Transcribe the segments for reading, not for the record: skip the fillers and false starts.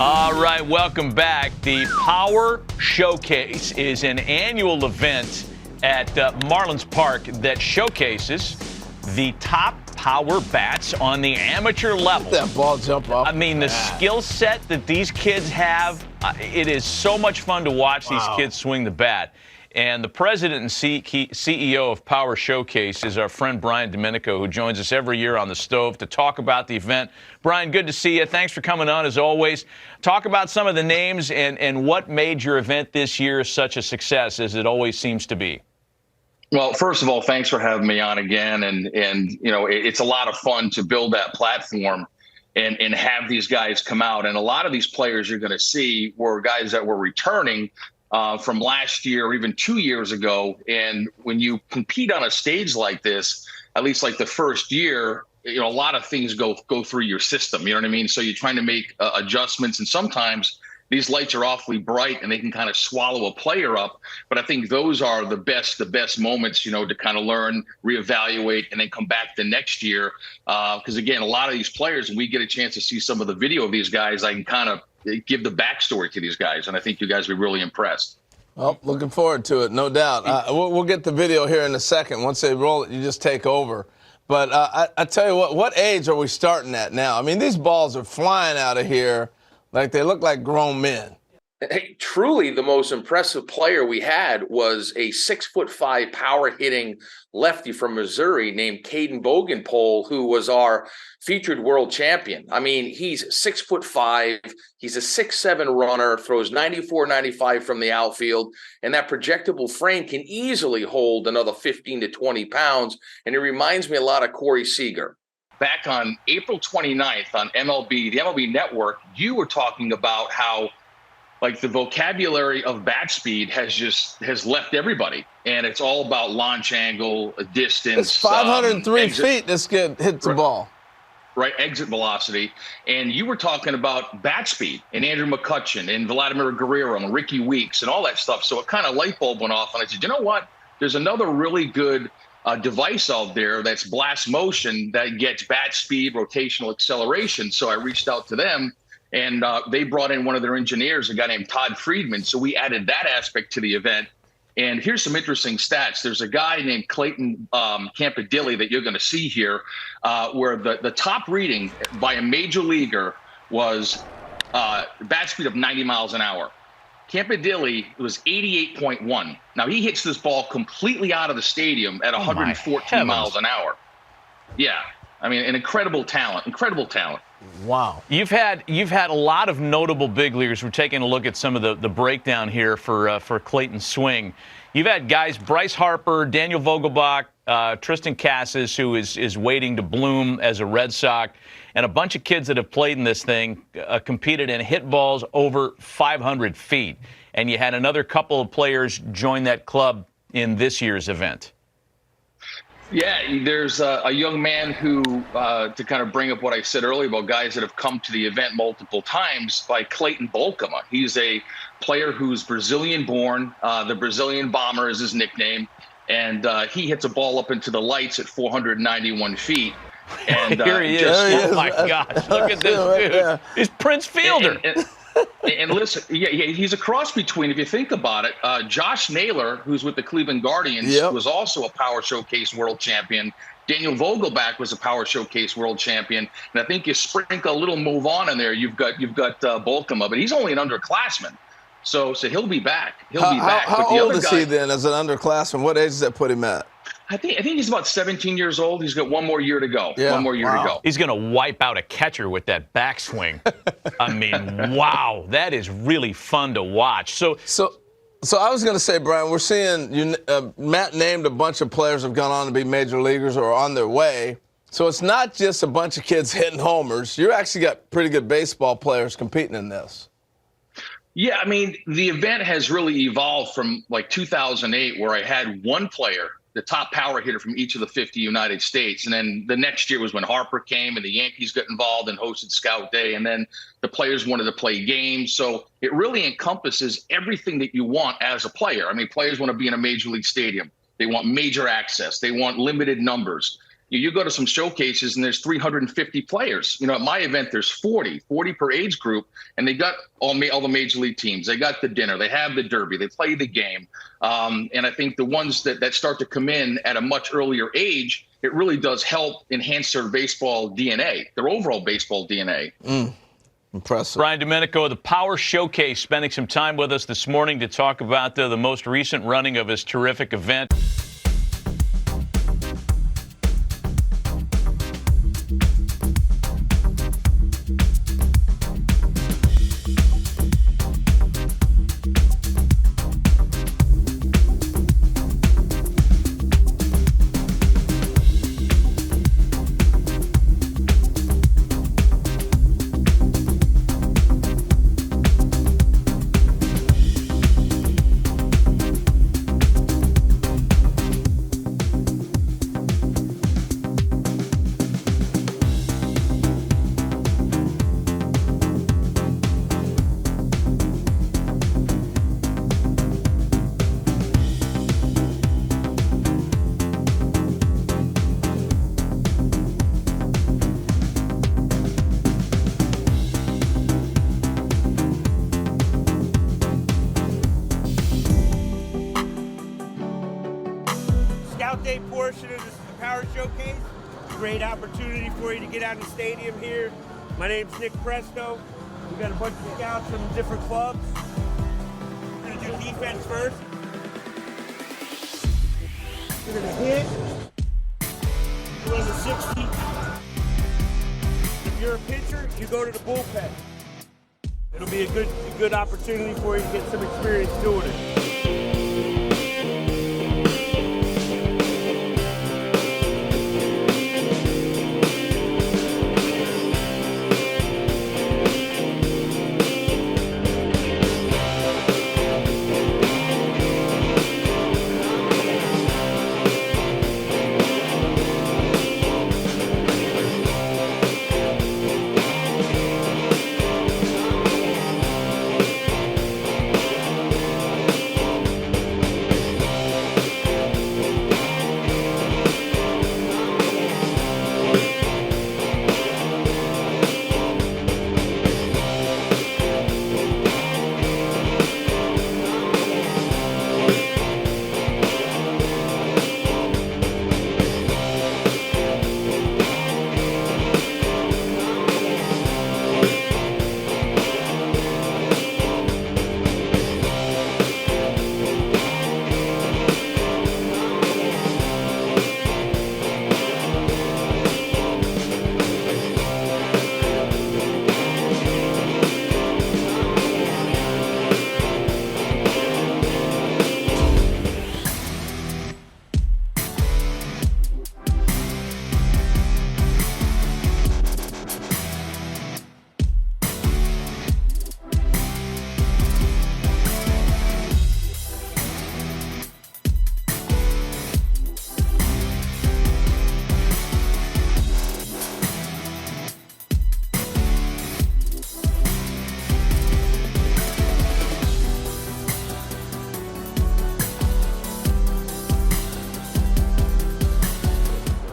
All right, welcome back. The Power Showcase is an annual event at Marlins Park that showcases the top power bats on the amateur level. Let that ball jump off. I mean, the skill set that these kids have, it is so much fun to watch these kids swing the bat. And the president and CEO of Power Showcase is our friend Brian Domenico, who joins us every year on the stove to talk about the event. Brian, good to see you. Thanks for coming on, as always. Talk about some of the names and what made your event this year such a success, as it always seems to be. Well, first of all, thanks for having me on again. And you know, it's a lot of fun to build that platform and have these guys come out. And a lot of these players you're going to see were guys that were returning from last year or even 2 years ago. And when you compete on a stage like this, at least like the first year, you know, a lot of things go through your system. You know what I mean? So you're trying to make adjustments, and sometimes these lights are awfully bright and they can kind of swallow a player up. But I think those are the best moments, you know, to kind of learn, reevaluate, and then come back the next year. Because again, a lot of these players, when we get a chance to see some of the video of these guys, I can kind of give the backstory to these guys, and I think you guys will be really impressed. Well, looking forward to it, no doubt. We'll get the video here in a second. Once they roll it, you just take over. But I tell you what age are we starting at now? I mean, these balls are flying out of here like they look like grown men. Hey, truly the most impressive player we had was a 6'5" power hitting lefty from Missouri named Caden Bogenpole, who was our featured world champion. I mean, he's 6'5", he's a 6'7" runner, throws 94, 95 from the outfield, and that projectable frame can easily hold another 15 to 20 pounds. And it reminds me a lot of Corey Seager. Back on April 29th on the MLB Network, you were talking about how like the vocabulary of bat speed has left everybody, and it's all about launch angle, distance. It's 503 feet this kid hits the ball. Right, exit velocity. And you were talking about bat speed and Andrew McCutchen and Vladimir Guerrero and Ricky Weeks and all that stuff. So it kind of light bulb went off, and I said, you know what? There's another really good device out there that's blast motion that gets bat speed, rotational acceleration. So I reached out to them. And they brought in one of their engineers, a guy named Todd Friedman. So we added that aspect to the event. And here's some interesting stats. There's a guy named Clayton Campadilli that you're going to see here, where the top reading by a major leaguer was bat speed of 90 miles an hour. Campadilli was 88.1. Now, he hits this ball completely out of the stadium at 114 miles an hour. Yeah. I mean, an incredible talent. Wow. You've had a lot of notable big leaguers. We're taking a look at some of the breakdown here for Clayton's swing. You've had guys, Bryce Harper, Daniel Vogelbach, Tristan Casas, who is waiting to bloom as a Red Sox, and a bunch of kids that have played in this thing, competed and hit balls over 500 feet. And you had another couple of players join that club in this year's event. Yeah, there's a young man who, to kind of bring up what I said earlier about guys that have come to the event multiple times, by Clayton Bolkema. He's a player who's Brazilian-born. The Brazilian Bomber is his nickname. And he hits a ball up into the lights at 491 feet. And here he is. Oh, my gosh. Look at this dude. He's Prince Fielder. And listen, yeah, he's a cross between, if you think about it, Josh Naylor, who's with the Cleveland Guardians, was also a Power Showcase world champion. Daniel Vogelbach was a Power Showcase world champion. And I think you sprinkle a little move on in there, you've got Bolkema, but he's only an underclassman. So he'll be back. How old is he then as an underclassman? What age does that put him at? I think he's about 17 years old. He's got one more year to go. Yeah. One more year to go. He's going to wipe out a catcher with that backswing. I mean, wow, that is really fun to watch. So I was going to say, Brian, we're seeing Matt named a bunch of players have gone on to be major leaguers or are on their way. So it's not just a bunch of kids hitting homers. You actually got pretty good baseball players competing in this. Yeah, I mean, the event has really evolved from like 2008, where I had one player, the top power hitter from each of the 50 United States. And then the next year was when Harper came and the Yankees got involved and hosted Scout Day. And then the players wanted to play games. So it really encompasses everything that you want as a player. I mean, players want to be in a major league stadium. They want major access. They want limited numbers. You go to some showcases and there's 350 players. At my event, there's 40 per age group, and they got all the major league teams. They got the dinner, they have the derby, they play the game. And I think the ones that start to come in at a much earlier age, it really does help enhance their baseball DNA, their overall baseball DNA. Impressive. Brian Domenico, the Power Showcase, spending some time with us this morning to talk about the most recent running of his terrific event. Day portion of this Power Showcase. Great opportunity for you to get out in the stadium here. My name's Nick Presto. We got a bunch of scouts from different clubs. We're gonna do defense first. We're gonna hit. Run the 60. If you're a pitcher, you go to the bullpen. It'll be a good opportunity for you to get some experience doing it.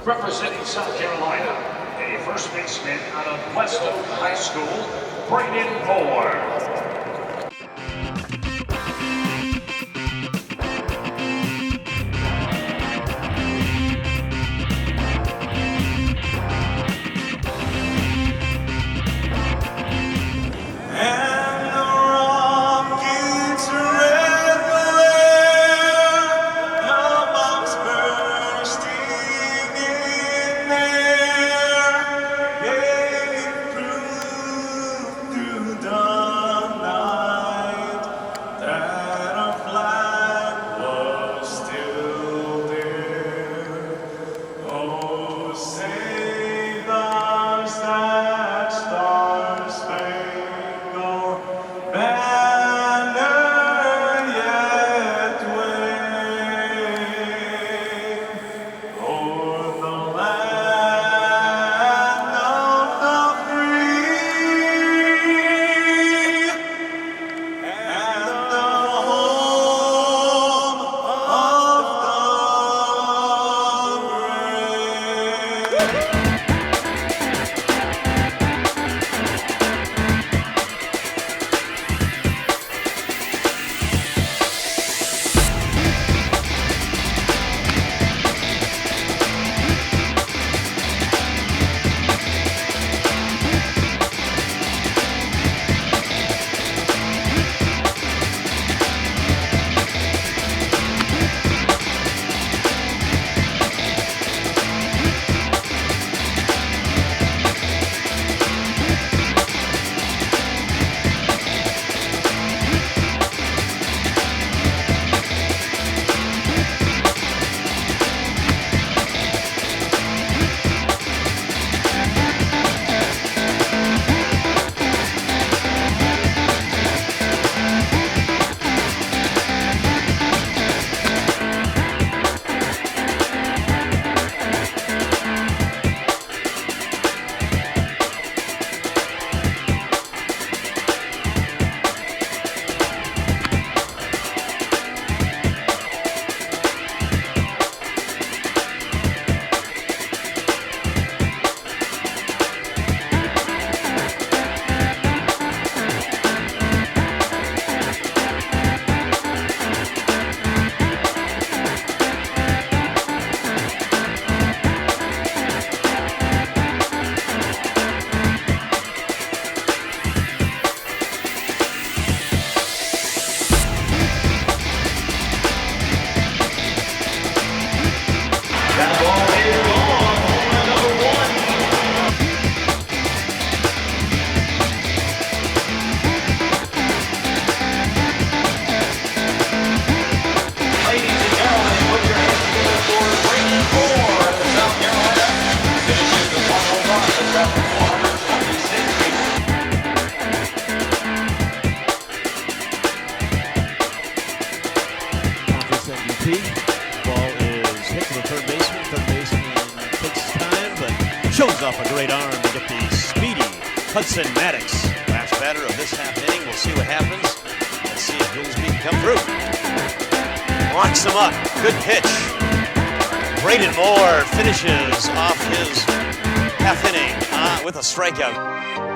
Representing South Carolina, a first baseman out of West Oak High School, Braiden. Through off a great arm to get the speedy Hudson Maddox. Last batter of this half inning. We'll see what happens. Let's see if Goolsby can come through. Locks him up. Good pitch. Braiden Moore finishes off his half inning with a strikeout.